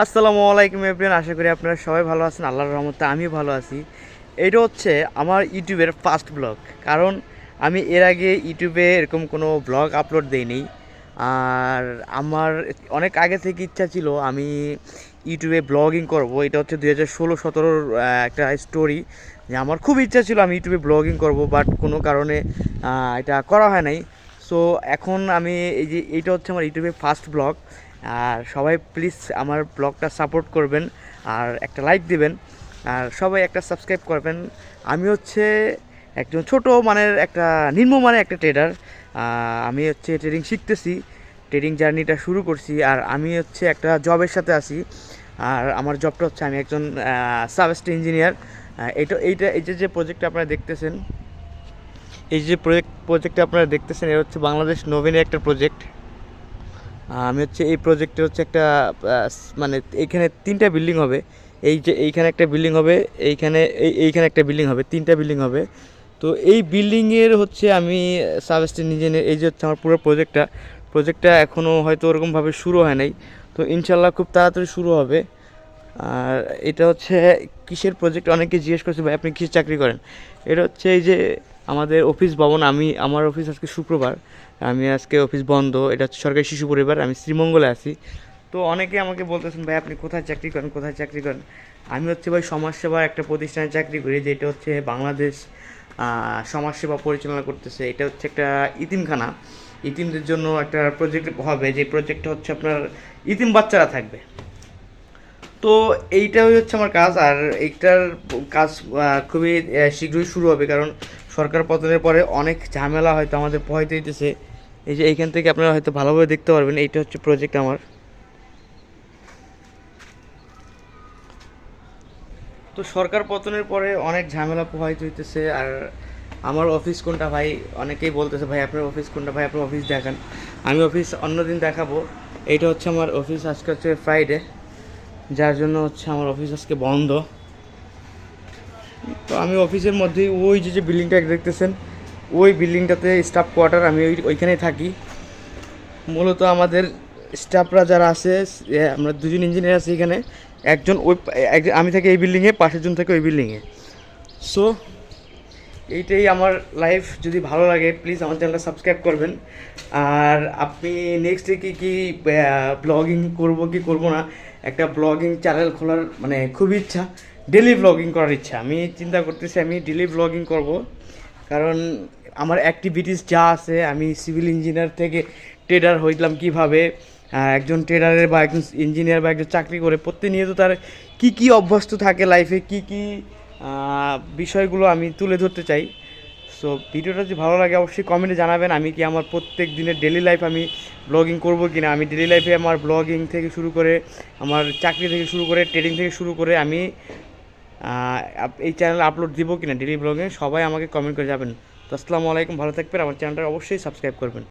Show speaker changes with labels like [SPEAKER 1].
[SPEAKER 1] আসসালামু আলাইকুম এভরিওয়ান, আশা করি আপনারা সবাই ভালো আছেন। আল্লাহর রহমতে আমিও ভালো আছি। এটা হচ্ছে আমার ইউটিউবের ফার্স্ট ব্লগ। কারণ আমি এর আগে ইউটিউবে এরকম কোনো ব্লগ আপলোড দেইনি। আর আমার অনেক আগে থেকে ইচ্ছা ছিল আমি ইউটিউবে ব্লগিং করব। এটা হচ্ছে 2016-17 একটা স্টোরি, যে আমার খুব ইচ্ছা ছিল আমি ইউটিউবে ব্লগিং করব, বাট কোনো কারণে এটা করা হয় নাই। সো এখন আমি এইটা হচ্ছে আমার ইউটিউবে ফার্স্ট ব্লগ। আর সবাই প্লিজ আমার ব্লগটা সাপোর্ট করবেন, আর একটা লাইক দিবেন, আর সবাই একটা সাবস্ক্রাইব করবেন। আমি হচ্ছে একজন ছোট মানের একটা নিম্নমানের একটা ট্রেডার। আমি হচ্ছে ট্রেডিং শিখতেছি, ট্রেডিং জার্নিটা শুরু করছি। আর আমি হচ্ছে একটা জবের সাথে আছি। আর আমার জবটা হচ্ছে আমি একজন সাবস্টেশন ইঞ্জিনিয়ার। এই যে প্রজেক্টটা আপনারা দেখতেছেন, এই যে প্রজেক্টটা আপনারা দেখতেছেন, এটা হচ্ছে বাংলাদেশ নবীনের একটা প্রজেক্ট। আমি হচ্ছে এই প্রজেক্টে হচ্ছে একটা মানে এইখানে 3টা বিল্ডিং হবে। এই যে এইখানে একটা বিল্ডিং হবে, এইখানে একটা বিল্ডিং হবে, 3টা বিল্ডিং হবে। তো এই বিল্ডিংয়ের হচ্ছে আমি সাবস্টেশন ইঞ্জিনিয়ার। এই যে হচ্ছে আমার পুরো প্রজেক্টটা এখনও হয়তো ওরকমভাবে শুরু হয় নাই। তো ইনশাল্লাহ খুব তাড়াতাড়ি শুরু হবে। আর এটা হচ্ছে কিসের প্রজেক্ট, অনেকে জিজ্ঞেস করছে ভাই আপনি কিসের চাকরি করেন। এটা হচ্ছে এই যে আমাদের অফিস ভবন। আমার অফিস আজকে শুক্রবার, আমি আজকে অফিস বন্ধ। এটা হচ্ছে সরকারি শিশু পরিবার, আমি শ্রীমঙ্গলে আছি। তো অনেকে আমাকে বলতেছেন ভাই আপনি কোথায় চাকরি করেন, কোথায় চাকরি করেন। আমি হচ্ছে ভাই সমাজসেবার একটা প্রতিষ্ঠানে চাকরি করি, যেটা হচ্ছে বাংলাদেশ সমাজসেবা পরিচালনা করতেছে। এটা হচ্ছে একটা ইতিমখানা, ইতিমদের জন্য একটা প্রজেক্ট হবে। যে প্রজেক্টটা হচ্ছে আপনার ইতিম বাচ্চারা থাকবে। তো এইটাই হচ্ছে আমার কাজ। আর এইটার কাজ খুবই শীঘ্রই শুরু হবে, কারণ সরকার পতনের পরে অনেক ঝামেলা হয়তো আমাদের পোহাইতে দিতেছে। এই যে এইখান থেকে আপনারা হয়তো ভালোভাবে দেখতে পারবেন, এইটা হচ্ছে প্রজেক্ট আমার। তো সরকার পতনের পরে অনেক ঝামেলা পোহাইতে হইতেছে। আর আমার অফিস কোনটা ভাই, অনেকেই বলতেছে ভাই আপনার অফিস কোনটা, ভাই আপনার অফিস দেখান। আমি অফিস অন্যদিন দেখাবো। এইটা হচ্ছে আমার অফিস, আজকে হচ্ছে ফ্রাইডে, যার জন্য হচ্ছে আমার অফিস আজকে বন্ধ। তো আমি অফিসের মধ্যেই ওই যে বিল্ডিংটা দেখতেছেন, ওই বিল্ডিংটাতে স্টাফ কোয়ার্টার, আমি ওইখানেই থাকি। মূলত আমাদের স্টাফরা যারা আছে, আমরা দুজন ইঞ্জিনিয়ার আছি এখানে। একজন আমি থাকি এই বিল্ডিংয়ে, পাশের জন থাকে ওই বিল্ডিংয়ে। সো এইটাই আমার লাইফ। যদি ভালো লাগে প্লিজ আমার চ্যানেলটা সাবস্ক্রাইব করবেন। আর আপনি নেক্সটে কী ব্লগিং করব কি করব না, একটা ব্লগিং চ্যানেল খোলার মানে খুব ইচ্ছা, ডেলি ব্লগিং করার ইচ্ছা। আমি চিন্তা করতেছি আমি ডেলি ব্লগিং করব। কারণ আমার অ্যাক্টিভিটিস যা আছে, আমি সিভিল ইঞ্জিনিয়ার থেকে ট্রেডার হইলাম কীভাবে, একজন ট্রেডারের বা একজন ইঞ্জিনিয়ার বা একজন চাকরি করে প্রতিনিয়ত তার কী কী অভ্যস্ত থাকে লাইফে, কী কী বিষয়গুলো আমি তুলে ধরতে চাই। সো ভিডিওটা যদি ভালো লাগে অবশ্যই কমেন্টে জানাবেন। আমি কি আমার প্রত্যেক দিনের ডেলি লাইফ আমি ব্লগিং করব কি না। আমি ডেলি লাইফে আমার ব্লগিং থেকে শুরু করে, আমার চাকরি থেকে শুরু করে, ট্রেডিং থেকে শুরু করে আমি এই চ্যানেলে আপলোড দিব কি না ডেলি ব্লগে, সবাই আমাকে কমেন্ট করে যাবেন। তো আসসালামু আলাইকুম, ভালো থাকবেন। আমার চ্যানেলটা অবশ্যই সাবস্ক্রাইব করবেন।